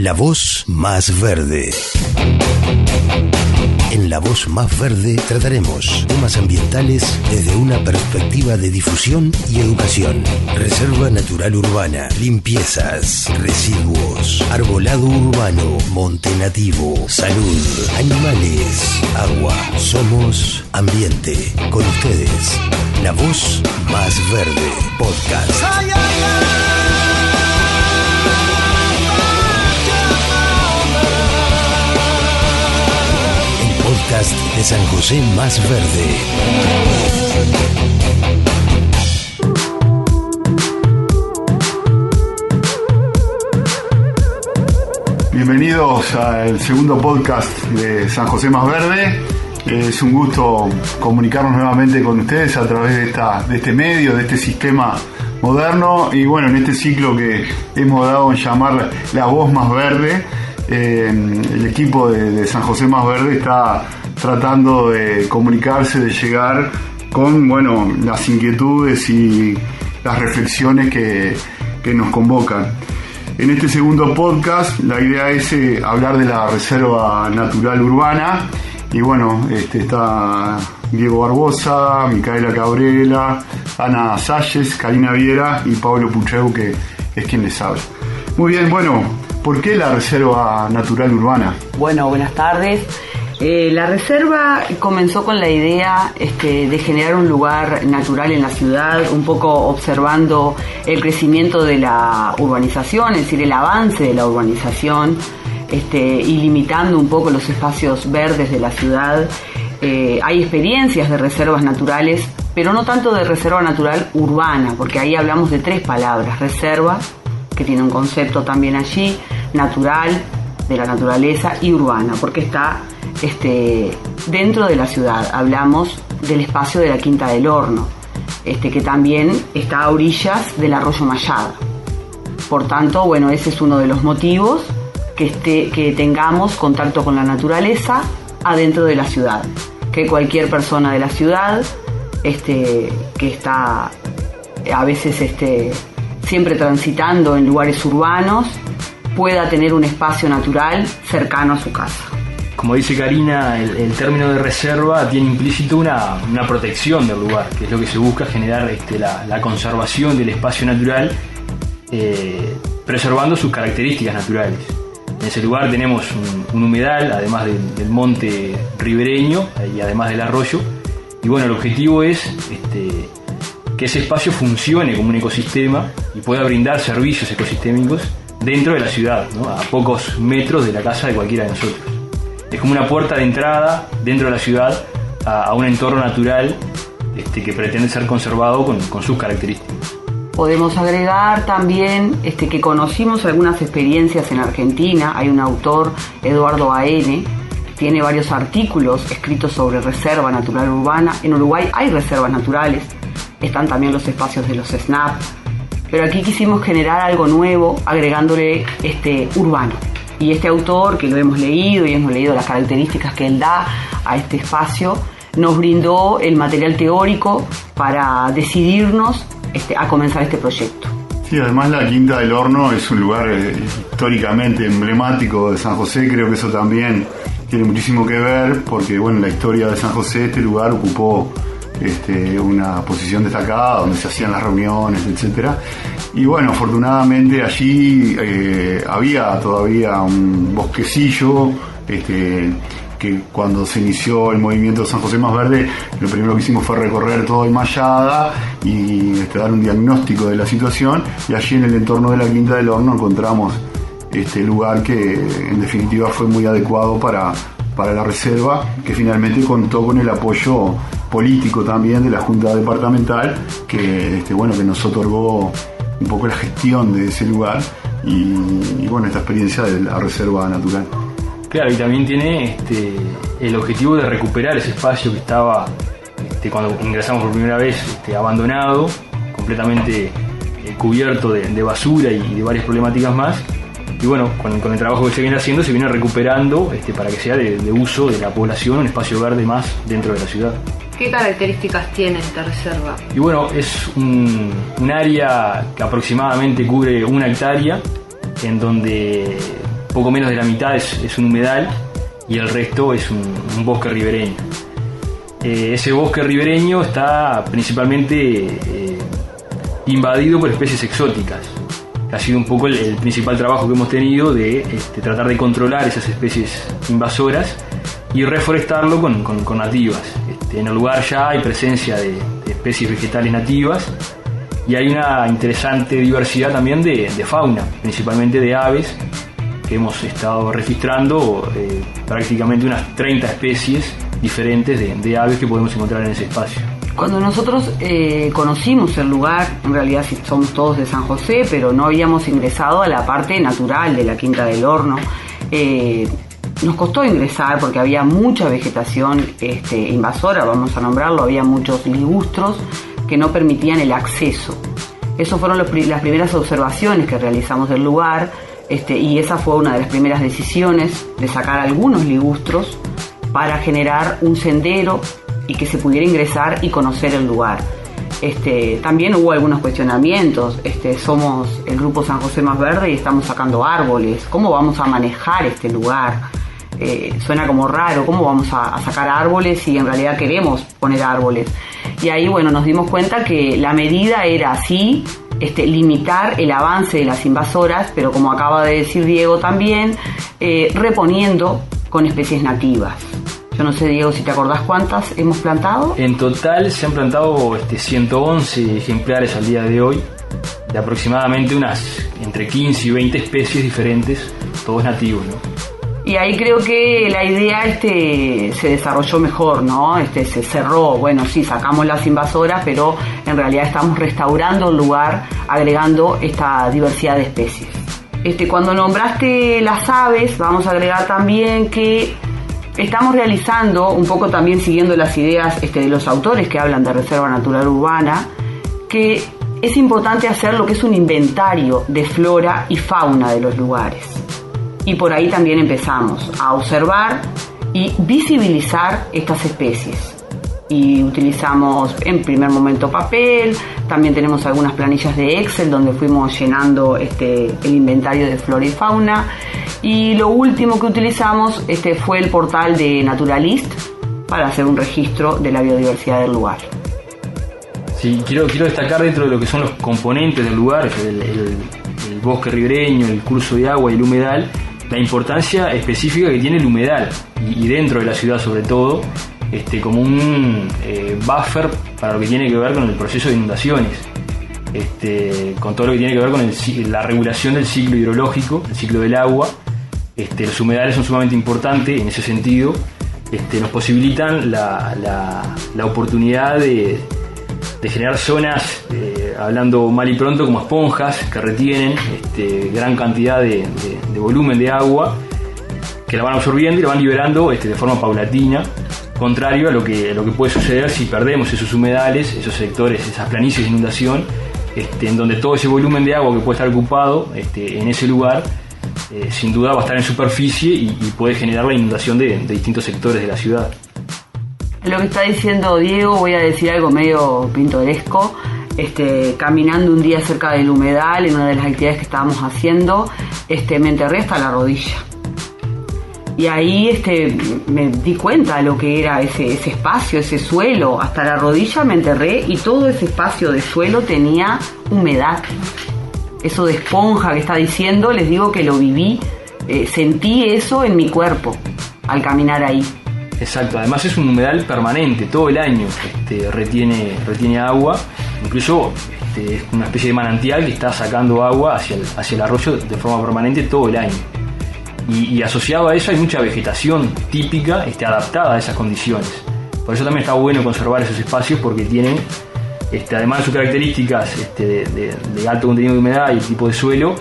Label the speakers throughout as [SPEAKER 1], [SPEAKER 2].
[SPEAKER 1] La voz más verde. En La Voz Más Verde trataremos temas ambientales desde una perspectiva de difusión y educación. Reserva natural urbana, limpiezas, residuos, arbolado urbano, monte nativo, salud, animales, agua. Somos ambiente. Con ustedes, La Voz Más Verde Podcast. ¡Ay, ay, ay! Podcast de San José Más Verde.
[SPEAKER 2] Bienvenidos al segundo podcast de San José Más Verde. Es un gusto comunicarnos nuevamente con ustedes a través de este medio, de este sistema moderno. Y bueno, en este ciclo que hemos dado en llamar La Voz Más Verde, el equipo de San José Más Verde está tratando de comunicarse, de llegar con las inquietudes y las reflexiones que nos convocan. En este segundo podcast la idea es hablar de la Reserva Natural Urbana y está Diego Barbosa, Micaela Cabrera, Ana Salles, Karina Viera y Pablo Pucheu, que es quien les habla. Muy bien, ¿por qué la Reserva Natural Urbana?
[SPEAKER 3] Bueno, buenas tardes. La reserva comenzó con la idea de generar un lugar natural en la ciudad, un poco observando el crecimiento de la urbanización, es decir, el avance de la urbanización, y limitando un poco los espacios verdes de la ciudad. Hay experiencias de reservas naturales, pero no tanto de reserva natural urbana, porque ahí hablamos de tres palabras: reserva, que tiene un concepto también allí, natural, de la naturaleza, y urbana, porque está dentro de la ciudad. Hablamos del espacio de la Quinta del Horno, que también está a orillas del arroyo Mallada. Por tanto, ese es uno de los motivos que tengamos contacto con la naturaleza adentro de la ciudad, que cualquier persona de la ciudad que está a veces siempre transitando en lugares urbanos pueda tener un espacio natural cercano a su casa.
[SPEAKER 4] Como dice Karina, el término de reserva tiene implícito una protección del lugar, que es lo que se busca, generar la conservación del espacio natural, preservando sus características naturales. En ese lugar tenemos un humedal, además del monte ribereño y además del arroyo. Y el objetivo es que ese espacio funcione como un ecosistema y pueda brindar servicios ecosistémicos dentro de la ciudad, ¿no? A pocos metros de la casa de cualquiera de nosotros. Es como una puerta de entrada dentro de la ciudad a un entorno natural que pretende ser conservado con sus características.
[SPEAKER 3] Podemos agregar también que conocimos algunas experiencias en Argentina. Hay un autor, Eduardo A.N., tiene varios artículos escritos sobre reserva natural urbana. En Uruguay hay reservas naturales, están también los espacios de los SNAP, pero aquí quisimos generar algo nuevo agregándole urbano. Y este autor, que lo hemos leído y hemos leído las características que él da a este espacio, nos brindó el material teórico para decidirnos a comenzar este proyecto.
[SPEAKER 2] Sí, además la Quinta del Horno es un lugar históricamente emblemático de San José. Creo que eso también tiene muchísimo que ver, porque en la historia de San José este lugar ocupó una posición destacada donde se hacían las reuniones, etcétera. Y afortunadamente allí había todavía un bosquecillo que cuando se inició el movimiento de San José Más Verde, lo primero que hicimos fue recorrer todo el Mallada y dar un diagnóstico de la situación, y allí en el entorno de la Quinta del Horno encontramos este lugar que en definitiva fue muy adecuado para la reserva, que finalmente contó con el apoyo político también de la Junta Departamental, que que nos otorgó un poco la gestión de ese lugar y esta experiencia de la reserva natural.
[SPEAKER 4] Claro, y también tiene el objetivo de recuperar ese espacio que estaba cuando ingresamos por primera vez abandonado, completamente cubierto de basura y de varias problemáticas más. Y con el trabajo que se viene haciendo, se viene recuperando para que sea de uso de la población, un espacio verde más dentro de la ciudad.
[SPEAKER 5] ¿Qué características tiene esta reserva?
[SPEAKER 4] Y es un área que aproximadamente cubre 1 hectárea, en donde poco menos de la mitad es un humedal y el resto es un bosque ribereño. Ese bosque ribereño está principalmente invadido por especies exóticas. Ha sido un poco el principal trabajo que hemos tenido de tratar de controlar esas especies invasoras y reforestarlo con nativas. En el lugar ya hay presencia de especies vegetales nativas y hay una interesante diversidad también de fauna, principalmente de aves, que hemos estado registrando prácticamente unas 30 especies diferentes de aves que podemos encontrar en ese espacio.
[SPEAKER 3] Cuando nosotros conocimos el lugar, en realidad sí somos todos de San José, pero no habíamos ingresado a la parte natural de la Quinta del Horno. Nos costó ingresar porque había mucha vegetación invasora, vamos a nombrarlo, había muchos ligustros que no permitían el acceso. Esas fueron las primeras observaciones que realizamos del lugar, y esa fue una de las primeras decisiones de sacar algunos ligustros para generar un sendero y que se pudiera ingresar y conocer el lugar. También hubo algunos cuestionamientos. Somos el grupo San José Más Verde y estamos sacando árboles. ¿Cómo vamos a manejar este lugar? Suena como raro, ¿cómo vamos a sacar árboles si en realidad queremos poner árboles? Y ahí, bueno, nos dimos cuenta que la medida era así, limitar el avance de las invasoras, pero como acaba de decir Diego también, reponiendo con especies nativas. Yo no sé, Diego, si te acordás cuántas hemos plantado.
[SPEAKER 4] En total se han plantado 111 ejemplares al día de hoy, de aproximadamente unas entre 15 y 20 especies diferentes, todos nativos, ¿no?
[SPEAKER 3] Y ahí creo que la idea se desarrolló mejor, ¿no? Se cerró, bueno, sí, sacamos las invasoras, pero en realidad estamos restaurando el lugar, agregando esta diversidad de especies. Cuando nombraste las aves, vamos a agregar también que estamos realizando, un poco también siguiendo las ideas de los autores que hablan de Reserva Natural Urbana, que es importante hacer lo que es un inventario de flora y fauna de los lugares. Y por ahí también empezamos a observar y visibilizar estas especies. Y utilizamos en primer momento papel, también tenemos algunas planillas de Excel donde fuimos llenando el inventario de flora y fauna. Y lo último que utilizamos fue el portal de Naturalist para hacer un registro de la biodiversidad del lugar.
[SPEAKER 4] Sí, quiero destacar dentro de lo que son los componentes del lugar, el bosque ribereño, el curso de agua y el humedal, la importancia específica que tiene el humedal y dentro de la ciudad sobre todo, como un buffer para lo que tiene que ver con el proceso de inundaciones, con todo lo que tiene que ver con la regulación del ciclo hidrológico, el ciclo del agua. Los humedales son sumamente importantes en ese sentido, nos posibilitan la oportunidad de generar zonas, hablando mal y pronto, como esponjas que retienen gran cantidad de volumen de agua, que la van absorbiendo y la van liberando de forma paulatina, contrario a lo que puede suceder si perdemos esos humedales, esos sectores, esas planicies de inundación, en donde todo ese volumen de agua que puede estar ocupado en ese lugar, sin duda va a estar en superficie y puede generar la inundación de distintos sectores de la ciudad.
[SPEAKER 3] Lo que está diciendo Diego, voy a decir algo medio pintoresco. Caminando un día cerca del humedal, en una de las actividades que estábamos haciendo, me enterré hasta la rodilla. Y ahí me di cuenta de lo que era ese espacio, ese suelo. Hasta la rodilla me enterré y todo ese espacio de suelo tenía humedad. Eso de esponja que está diciendo, les digo que lo viví, sentí eso en mi cuerpo al caminar ahí.
[SPEAKER 4] Exacto, además es un humedal permanente, todo el año retiene agua, incluso es una especie de manantial que está sacando agua hacia el arroyo de forma permanente todo el año. Y asociado a eso hay mucha vegetación típica adaptada a esas condiciones. Por eso también está bueno conservar esos espacios porque tienen, además de sus características de alto contenido de humedad y el tipo de suelo,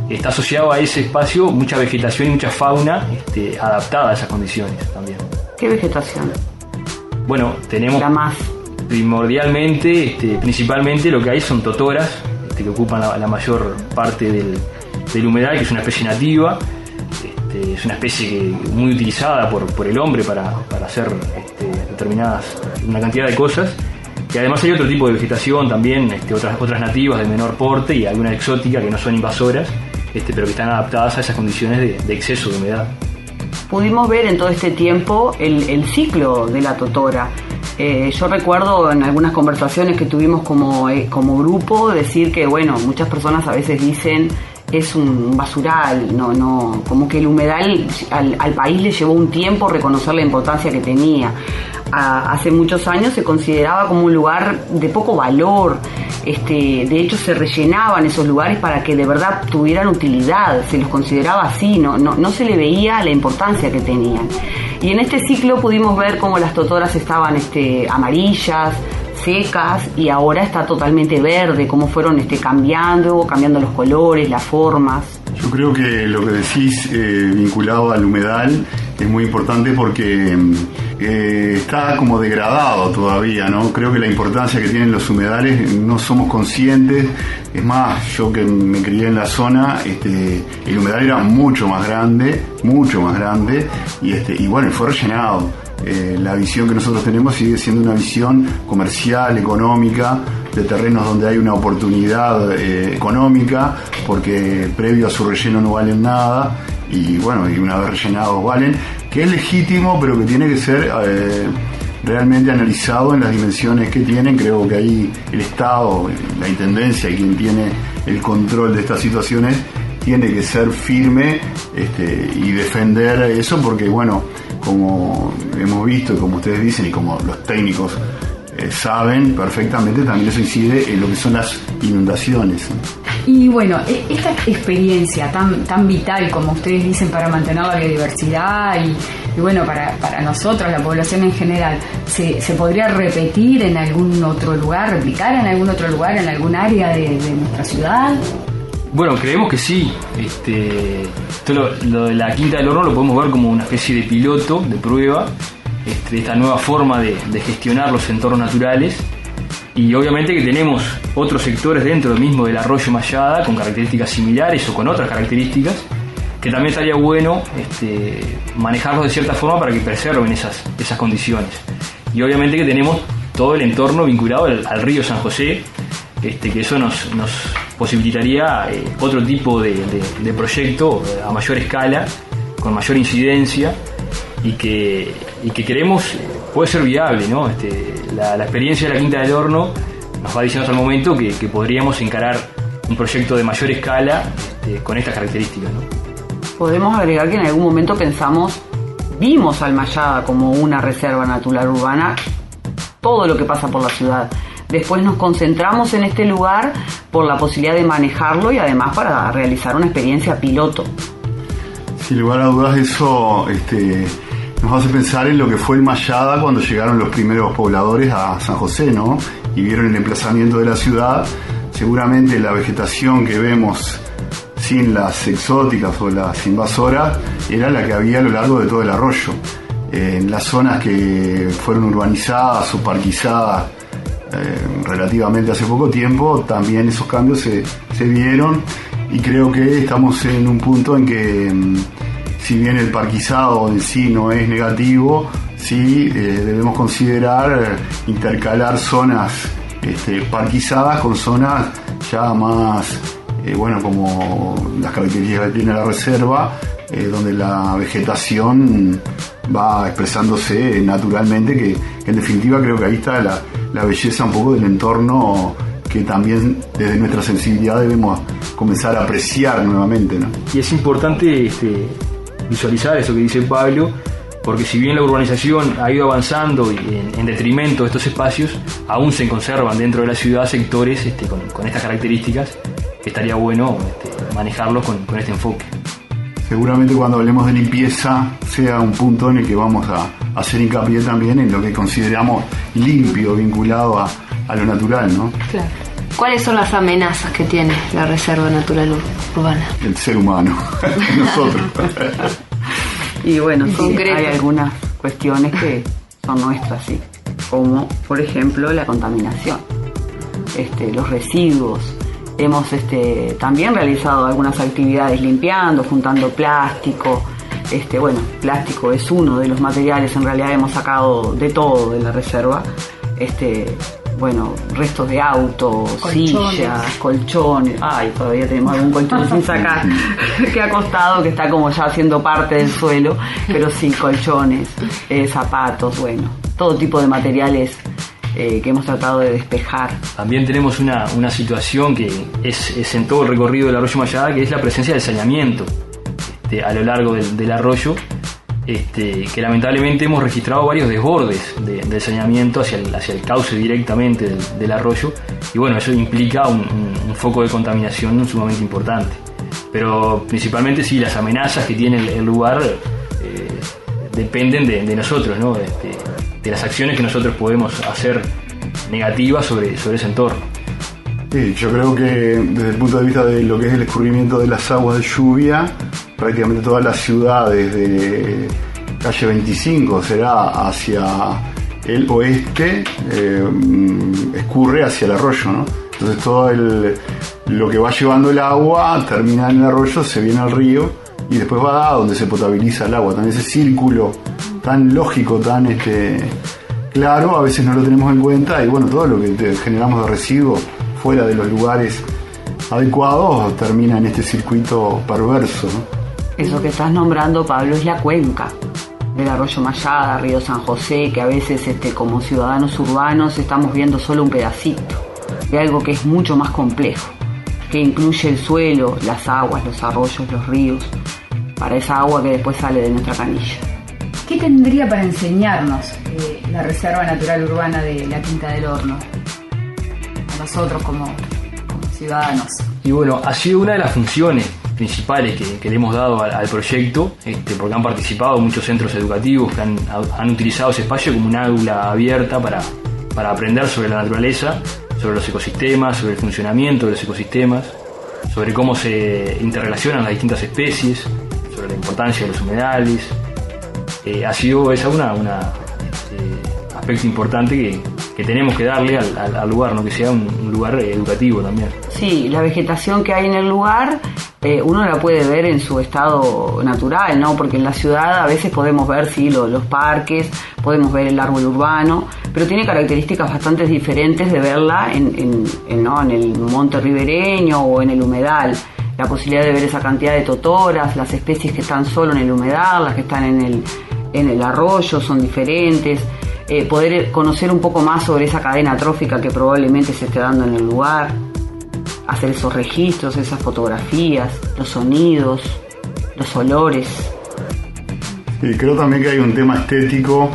[SPEAKER 4] está asociado a ese espacio mucha vegetación y mucha fauna adaptada a esas condiciones también.
[SPEAKER 3] ¿Qué vegetación?
[SPEAKER 4] Bueno, tenemos
[SPEAKER 3] la más
[SPEAKER 4] primordialmente, principalmente lo que hay son totoras, que ocupan la mayor parte del humedal, que es una especie nativa, es una especie muy utilizada por el hombre para hacer una cantidad de cosas. Y además hay otro tipo de vegetación también, otras nativas de menor porte y alguna exótica que no son invasoras, pero que están adaptadas a esas condiciones de exceso de humedad.
[SPEAKER 3] Pudimos ver en todo este tiempo el ciclo de la totora. Yo recuerdo en algunas conversaciones que tuvimos como grupo decir que, bueno, muchas personas a veces dicen es un basural, no, como que el humedal al país le llevó un tiempo reconocer la importancia que tenía. Hace muchos años se consideraba como un lugar de poco valor, de hecho se rellenaban esos lugares para que de verdad tuvieran utilidad, se los consideraba así, no se le veía la importancia que tenían. Y en este ciclo pudimos ver cómo las totoras estaban amarillas, secas, y ahora está totalmente verde, cómo fueron cambiando los colores, las formas.
[SPEAKER 2] Yo creo que lo que decís vinculado al humedal es muy importante porque está como degradado todavía, ¿no? Creo que la importancia que tienen los humedales no somos conscientes. Es más, yo que me crié en la zona, el humedal era mucho más grande, y bueno, fue rellenado. La visión que nosotros tenemos sigue siendo una visión comercial, económica, de terrenos donde hay una oportunidad económica, porque previo a su relleno no valen nada, y bueno, y una vez rellenados valen, que es legítimo, pero que tiene que ser realmente analizado en las dimensiones que tienen. Creo que ahí el Estado, la Intendencia y quien tiene el control de estas situaciones tiene que ser firme y defender eso, porque bueno, como hemos visto y como ustedes dicen y como los técnicos saben perfectamente, también eso incide en lo que son las inundaciones.
[SPEAKER 6] Y bueno, esta experiencia tan vital, como ustedes dicen, para mantener la biodiversidad y bueno, para nosotros, la población en general, ¿se podría repetir en algún otro lugar, replicar en algún otro lugar, en algún área de nuestra ciudad?
[SPEAKER 4] Bueno, creemos que sí. Lo de la Quinta del Horno lo podemos ver como una especie de piloto, de prueba, de esta nueva forma de gestionar los entornos naturales. Y obviamente que tenemos otros sectores dentro mismo del arroyo Mallada con características similares o con otras características, que también estaría bueno manejarlos de cierta forma para que preserven esas condiciones. Y obviamente que tenemos todo el entorno vinculado al río San José, que eso nos posibilitaría otro tipo de proyecto a mayor escala, con mayor incidencia, y que queremos puede ser viable, ¿no? La experiencia de la Quinta del Horno nos va diciendo hasta el momento que podríamos encarar un proyecto de mayor escala con estas características, ¿no?
[SPEAKER 3] Podemos agregar que en algún momento vimos al Mallada como una reserva natural urbana, todo lo que pasa por la ciudad. Después nos concentramos en este lugar por la posibilidad de manejarlo y además para realizar una experiencia piloto.
[SPEAKER 2] Sin lugar a dudas, eso nos hace pensar en lo que fue el Mallada cuando llegaron los primeros pobladores a San José, ¿no? Y vieron el emplazamiento de la ciudad. Seguramente la vegetación que vemos sin las exóticas o las invasoras era la que había a lo largo de todo el arroyo. En las zonas que fueron urbanizadas o parquizadas relativamente hace poco tiempo, también esos cambios se vieron, y creo que estamos en un punto en que si bien el parquizado en sí no es negativo, sí debemos considerar intercalar zonas parquizadas con zonas ya más como las características que tiene la reserva, donde la vegetación va expresándose naturalmente, que en definitiva creo que ahí está la belleza un poco del entorno, que también desde nuestra sensibilidad debemos comenzar a apreciar nuevamente, ¿no?
[SPEAKER 4] Y es importante visualizar eso que dice Pablo, porque si bien la urbanización ha ido avanzando y en detrimento de estos espacios, aún se conservan dentro de la ciudad sectores con estas características, que estaría bueno manejarlos con este enfoque.
[SPEAKER 2] Seguramente cuando hablemos de limpieza sea un punto en el que vamos a hacer hincapié también en lo que consideramos limpio, vinculado a lo natural, ¿no?
[SPEAKER 5] Claro. ¿Cuáles son las amenazas que tiene la Reserva Natural Urbana?
[SPEAKER 2] El ser humano, nosotros.
[SPEAKER 3] Y bueno, sí, hay algunas cuestiones que son nuestras, sí, como por ejemplo la contaminación, los residuos. Hemos también realizado algunas actividades limpiando, juntando plástico. Plástico es uno de los materiales, en realidad hemos sacado de todo de la reserva. bueno, restos de autos,
[SPEAKER 6] Colchones.
[SPEAKER 3] sillas, colchones. Ay, todavía tenemos algún colchón sin sacar que ha costado, que está como ya haciendo parte del suelo, pero sí, colchones, zapatos, bueno, todo tipo de materiales que hemos tratado de despejar.
[SPEAKER 4] También tenemos una situación que es en todo el recorrido del arroyo Mayada, que es la presencia del saneamiento a lo largo del arroyo, que lamentablemente hemos registrado varios desbordes del saneamiento hacia el cauce directamente del arroyo, y bueno, eso implica un foco de contaminación sumamente importante. Pero principalmente sí, las amenazas que tiene el lugar dependen de nosotros, ¿no? De las acciones que nosotros podemos hacer negativas sobre ese entorno.
[SPEAKER 2] Sí, yo creo que desde el punto de vista de lo que es el escurrimiento de las aguas de lluvia, prácticamente toda la ciudad desde calle 25 será hacia el oeste, escurre hacia el arroyo, ¿no? Entonces todo lo que va llevando el agua termina en el arroyo, se viene al río y después va a donde se potabiliza el agua. También ese círculo tan lógico, tan claro, a veces no lo tenemos en cuenta, y bueno, todo lo que generamos de residuos fuera de los lugares adecuados termina en este circuito perverso, ¿no?
[SPEAKER 3] Eso que estás nombrando, Pablo, es la cuenca del arroyo Mayada, río San José, que a veces como ciudadanos urbanos estamos viendo solo un pedacito de algo que es mucho más complejo, que incluye el suelo, las aguas, los arroyos, los ríos, para esa agua que después sale de nuestra canilla.
[SPEAKER 6] ¿Qué tendría para enseñarnos la Reserva Natural Urbana de la Quinta del Horno a nosotros como ciudadanos?
[SPEAKER 4] Y bueno, ha sido una de las funciones principales que le hemos dado al proyecto, porque han participado muchos centros educativos que han utilizado ese espacio como un aula abierta para aprender sobre la naturaleza, sobre los ecosistemas, sobre el funcionamiento de los ecosistemas, sobre cómo se interrelacionan las distintas especies, sobre la importancia de los humedales. Ha sido esa un aspecto importante que tenemos que darle al lugar, ¿no? Que sea un lugar educativo también.
[SPEAKER 3] Sí, la vegetación que hay en el lugar uno la puede ver en su estado natural, ¿no? Porque en la ciudad a veces podemos ver, sí, los parques, podemos ver el árbol urbano, pero tiene características bastante diferentes de verla en el monte ribereño o en el humedal. La posibilidad de ver esa cantidad de totoras, las especies que están solo en el humedal, las que están en el arroyo son diferentes. Poder conocer un poco más sobre esa cadena trófica que probablemente se esté dando en el lugar, hacer esos registros, esas fotografías, los sonidos, los olores.
[SPEAKER 2] Y creo también que hay un tema estético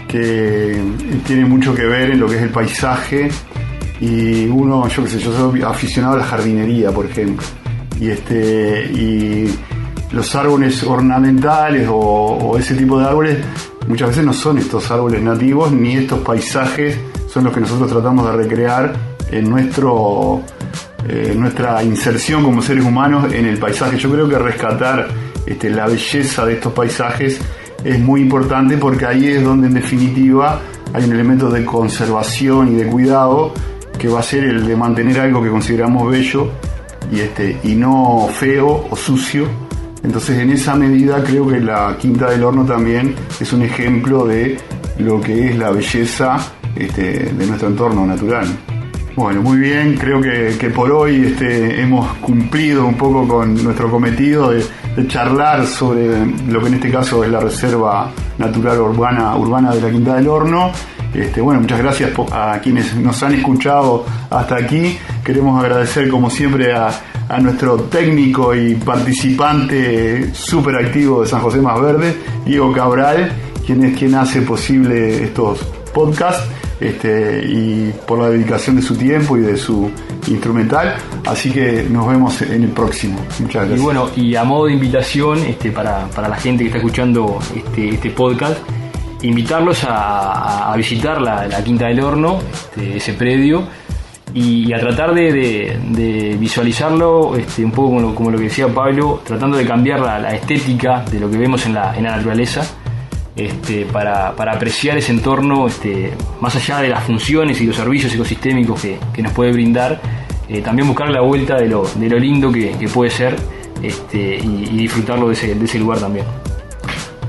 [SPEAKER 2] que tiene mucho que ver en lo que es el paisaje, y yo soy aficionado a la jardinería, por ejemplo, y los árboles ornamentales o ese tipo de árboles muchas veces no son estos árboles nativos, ni estos paisajes son los que nosotros tratamos de recrear en nuestra inserción como seres humanos en el paisaje. Yo creo que rescatar la belleza de estos paisajes es muy importante, porque ahí es donde en definitiva hay un elemento de conservación y de cuidado que va a ser el de mantener algo que consideramos bello y no feo o sucio. Entonces, en esa medida creo que la Quinta del Horno también es un ejemplo de lo que es la belleza de nuestro entorno natural. Bueno, muy bien, creo que por hoy hemos cumplido un poco con nuestro cometido de charlar sobre lo que en este caso es la Reserva Natural Urbana de la Quinta del Horno. Bueno, muchas gracias a quienes nos han escuchado hasta aquí. Queremos agradecer como siempre a nuestro técnico y participante súper activo de San José Más Verde, Diego Cabral, quien hace posible estos podcasts, y por la dedicación de su tiempo y de su instrumental. Así que nos vemos en el próximo. Muchas gracias.
[SPEAKER 4] Y bueno, y a modo de invitación para la gente que está escuchando este podcast, invitarlos a visitar la Quinta del Horno, ese predio, y a tratar de visualizarlo un poco como lo que decía Pablo, tratando de cambiar la estética de lo que vemos en la naturaleza, para apreciar ese entorno, más allá de las funciones y los servicios ecosistémicos que nos puede brindar, también buscar la vuelta de lo lindo que puede ser, y disfrutarlo de ese lugar también.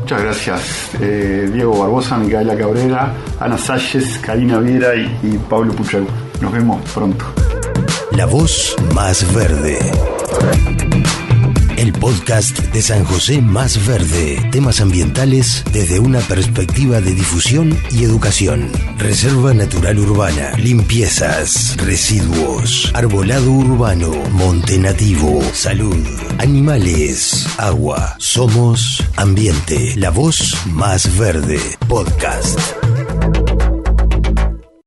[SPEAKER 2] Muchas gracias, Diego Barbosa, Micaela Cabrera, Ana Salles, Karina Viera y Pablo Pucheu. Nos vemos pronto.
[SPEAKER 1] La voz más verde. El podcast de San José Más Verde. Temas ambientales desde una perspectiva de difusión y educación. Reserva natural urbana, limpiezas, residuos, arbolado urbano, monte nativo, salud, animales, agua. Somos ambiente. La voz más verde. Podcast.